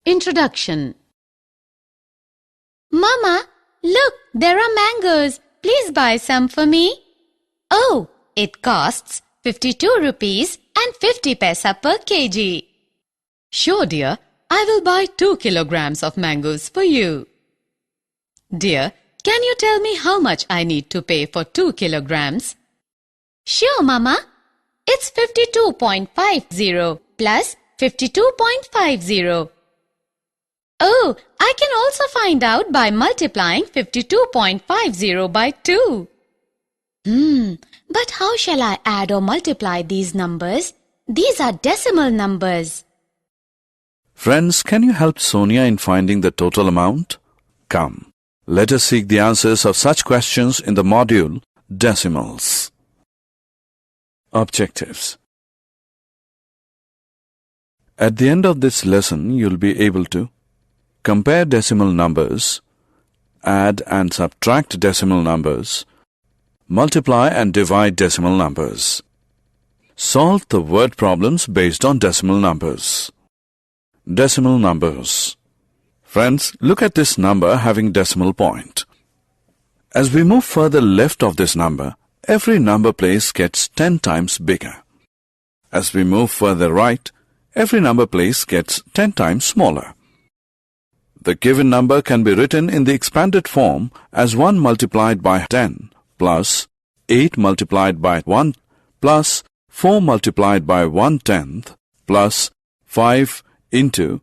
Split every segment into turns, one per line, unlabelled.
Introduction. Mama, look, there are mangoes. Please buy some for me. Oh, it costs 52 rupees and 50 paisa per kg. Sure, dear. I will buy 2 kilograms of mangoes for you. Dear, can you tell me how much I need to pay for 2 kilograms? Sure, Mama. It's 52.50 plus 52.50. Oh, I can also find out by multiplying 52.50 by 2. But how shall I add or multiply these numbers? These are decimal numbers.
Friends, can you help Sonia in finding the total amount? Come, let us seek the answers of such questions in the module Decimals. Objectives. At the end of this lesson, you'll be able to compare decimal numbers, add and subtract decimal numbers, multiply and divide decimal numbers, solve the word problems based on decimal numbers. Decimal numbers. Friends, look at this number having decimal point. As we move further left of this number, every number place gets 10 times bigger. As we move further right, every number place gets 10 times smaller. The given number can be written in the expanded form as 1 multiplied by 10 plus 8 multiplied by 1 plus 4 multiplied by 1/10 plus 5 into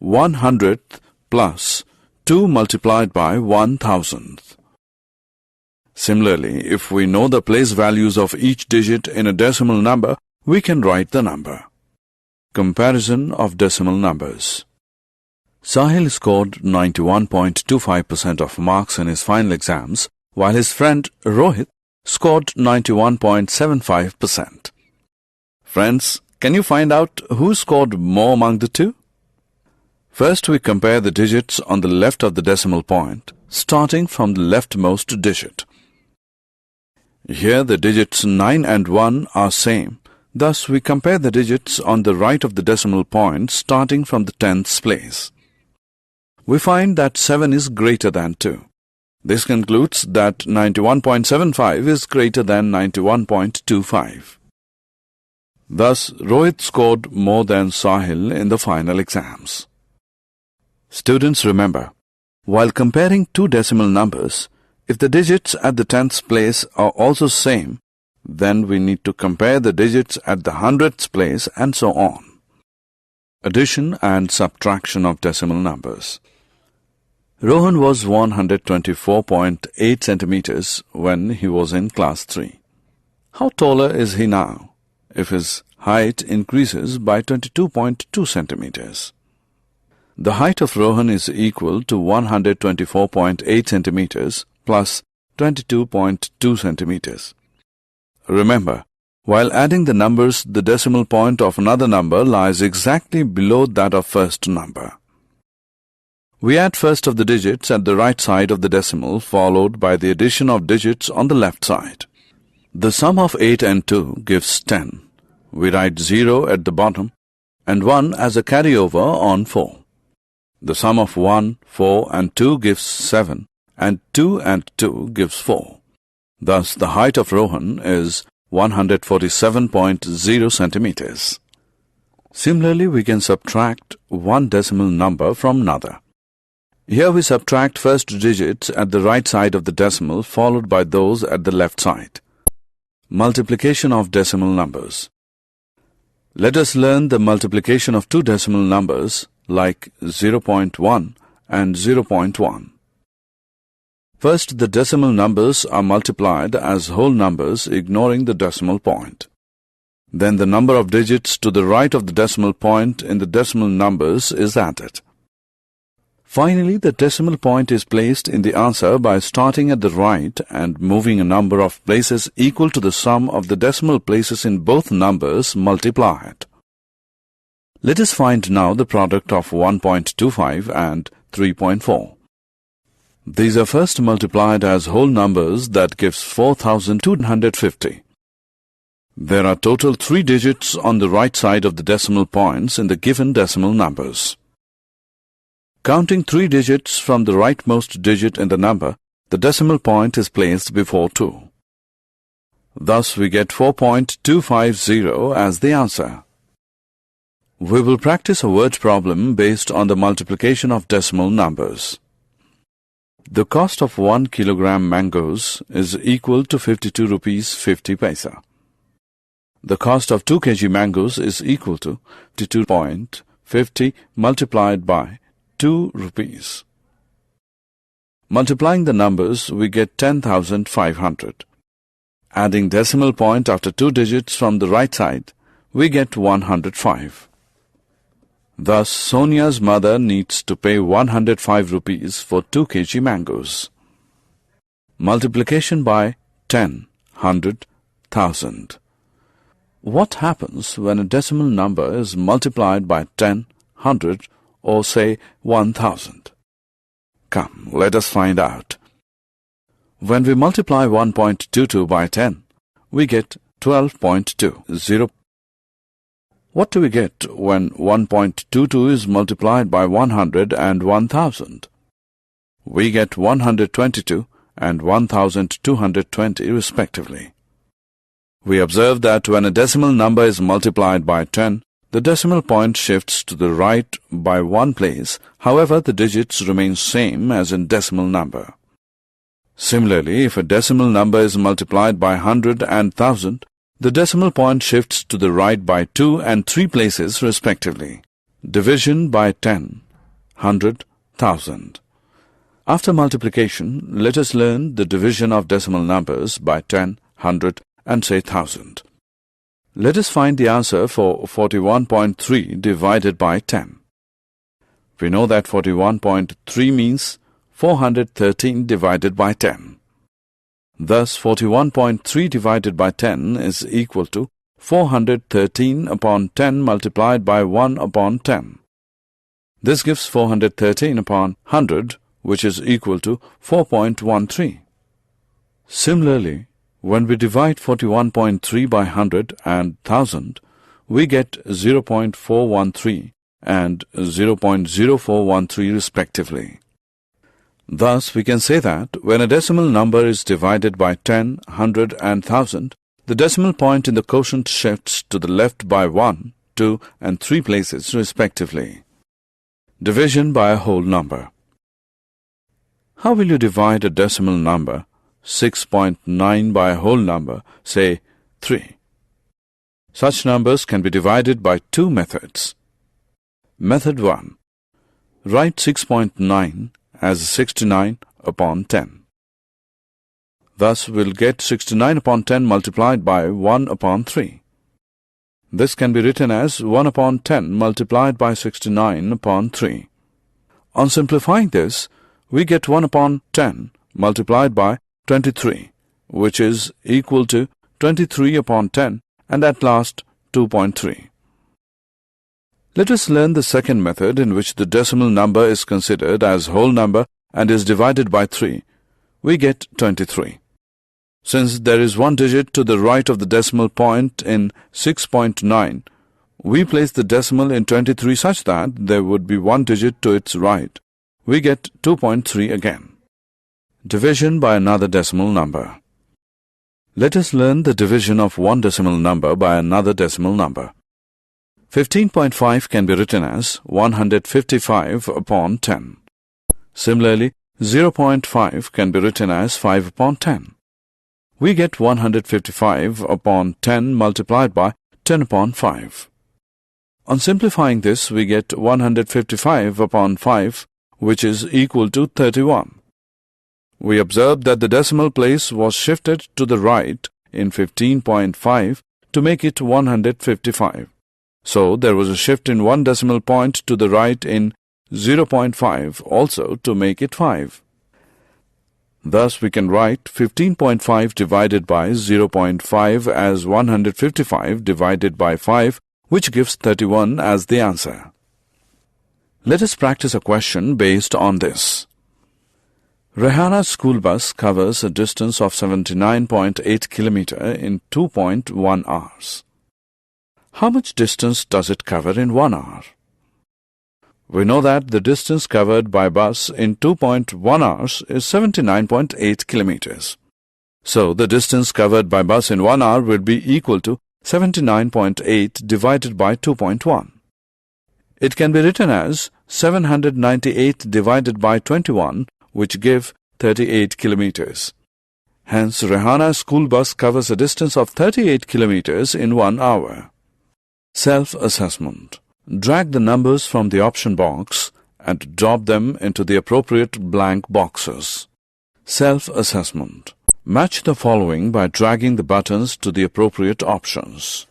100th plus 2 multiplied by 1,000th. Similarly, if we know the place values of each digit in a decimal number, we can write the number. Comparison of decimal numbers. Sahil scored 91.25% of marks in his final exams, while his friend Rohit scored 91.75%. Friends, can you find out who scored more among the two? First, we compare the digits on the left of the decimal point, starting from the leftmost digit. Here, the digits 9 and 1 are same. Thus, we compare the digits on the right of the decimal point, starting from the 10th place. We find that 7 is greater than 2. This concludes that 91.75 is greater than 91.25. Thus, Rohit scored more than Sahil in the final exams. Students, remember, while comparing two decimal numbers, if the digits at the 10th place are also same, then we need to compare the digits at the 100th place and so on. Addition and subtraction of decimal numbers. Rohan was 124.8 centimeters when he was in class 3. How taller is he now if his height increases by 22.2 centimeters? The height of Rohan is equal to 124.8 centimeters plus 22.2 centimeters. Remember, while adding the numbers, the decimal point of another number lies exactly below that of first number. We add first of the digits at the right side of the decimal, followed by the addition of digits on the left side. The sum of 8 and 2 gives 10. We write 0 at the bottom and 1 as a carryover on 4. The sum of 1, 4 and 2 gives 7, and 2 and 2 gives 4. Thus, the height of Rohan is 147.0 centimeters. Similarly, we can subtract one decimal number from another. Here we subtract first digits at the right side of the decimal, followed by those at the left side. Multiplication of decimal numbers. Let us learn the multiplication of two decimal numbers like 0.1 and 0.1. First, the decimal numbers are multiplied as whole numbers, ignoring the decimal point. Then the number of digits to the right of the decimal point in the decimal numbers is added. Finally, the decimal point is placed in the answer by starting at the right and moving a number of places equal to the sum of the decimal places in both numbers multiplied. Let us find now the product of 1.25 and 3.4. These are first multiplied as whole numbers, that gives 4,250. There are total 3 digits on the right side of the decimal points in the given decimal numbers. Counting 3 digits from the rightmost digit in the number, the decimal point is placed before 2. Thus, we get 4.250 as the answer. We will practice a word problem based on the multiplication of decimal numbers. The cost of 1 kilogram mangoes is equal to 52 rupees 50 paisa. The cost of 2 kg mangoes is equal to 52.50 multiplied by 2 rupees. Multiplying the numbers, we get 10,500. Adding decimal point after 2 digits from the right side, we get 105. Thus, Sonia's mother needs to pay 105 rupees for 2 kg mangoes. Multiplication by 10, 100, 1000. What happens when a decimal number is multiplied by 10, 100 or say 1000? Come, let us find out. When we multiply 1.22 by 10, we get 12.20. What do we get when 1.22 is multiplied by 100 and 1000? We get 122 and 1220 respectively. We observe that when a decimal number is multiplied by 10, the decimal point shifts to the right by 1 place, however the digits remain same as in decimal number. Similarly, if a decimal number is multiplied by 100 and 1000, the decimal point shifts to the right by 2 and 3 places respectively. Division by 10, 100, 1000. After multiplication, let us learn the division of decimal numbers by 10, 100 and say 1000. Let us find the answer for 41.3 divided by 10. We know that 41.3 means 413 divided by 10. Thus, 41.3 divided by 10 is equal to 413 upon 10 multiplied by 1 upon 10. This gives 413 upon 100, which is equal to 4.13. Similarly, when we divide 41.3 by 100 and 1000, we get 0.413 and 0.0413 respectively. Thus, we can say that when a decimal number is divided by 10, 100 and 1000, the decimal point in the quotient shifts to the left by 1, 2 and 3 places respectively. Division by a whole number. How will you divide a decimal number 6.9 by a whole number, say 3? Such numbers can be divided by 2 methods. Method 1. Write 6.9 as 69 upon 10. Thus, we'll get 69 upon 10 multiplied by 1 upon 3. This can be written as 1 upon 10 multiplied by 69 upon 3. On simplifying this, we get 1 upon 10 multiplied by 23, which is equal to 23 upon 10 and at last 2.3. Let us learn the second method in which the decimal number is considered as whole number and is divided by 3. We get 23. Since there is 1 digit to the right of the decimal point in 6.9, we place the decimal in 23 such that there would be 1 digit to its right. We get 2.3 again. Division by another decimal number. Let us learn the division of one decimal number by another decimal number. 15.5 can be written as 155 upon 10. Similarly, 0.5 can be written as 5 upon 10. We get 155 upon 10 multiplied by 10 upon 5. On simplifying this, we get 155 upon 5, which is equal to 31. We observe that the decimal place was shifted to the right in 15.5 to make it 155. So, there was a shift in 1 decimal point to the right in 0.5 also to make it 5. Thus, we can write 15.5 divided by 0.5 as 155 divided by 5, which gives 31 as the answer. Let us practice a question based on this. Rehana's school bus covers a distance of 79.8 kilometers in 2.1 hours. How much distance does it cover in 1 hour? We know that the distance covered by bus in 2.1 hours is 79.8 kilometers. So, the distance covered by bus in 1 hour will be equal to 79.8 divided by 2.1. It can be written as 798 divided by 21, which give 38 kilometers. Hence, Rehana's school bus covers a distance of 38 kilometers in 1 hour. Self-assessment. Drag the numbers from the option box and drop them into the appropriate blank boxes. Self-assessment. Match the following by dragging the buttons to the appropriate options.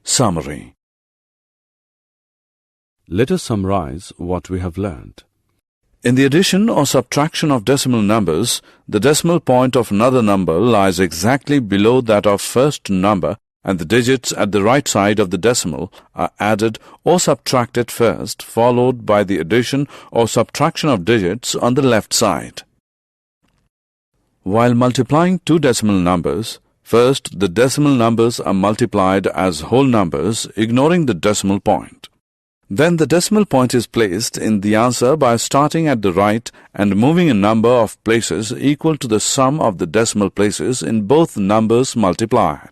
Summary. Let us summarize what we have learned. In the addition or subtraction of decimal numbers, the decimal point of another number lies exactly below that of first number, and the digits at the right side of the decimal are added or subtracted first, followed by the addition or subtraction of digits on the left side. While multiplying two decimal numbers, first, the decimal numbers are multiplied as whole numbers, ignoring the decimal point. Then the decimal point is placed in the answer by starting at the right and moving a number of places equal to the sum of the decimal places in both numbers multiplied.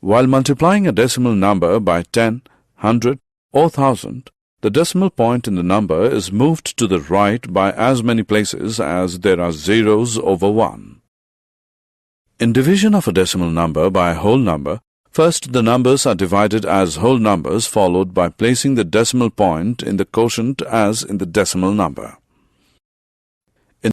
While multiplying a decimal number by 10, 100 or 1000, the decimal point in the number is moved to the right by as many places as there are zeros over 1. In division of a decimal number by a whole number, first the numbers are divided as whole numbers, followed by placing the decimal point in the quotient as in the decimal number.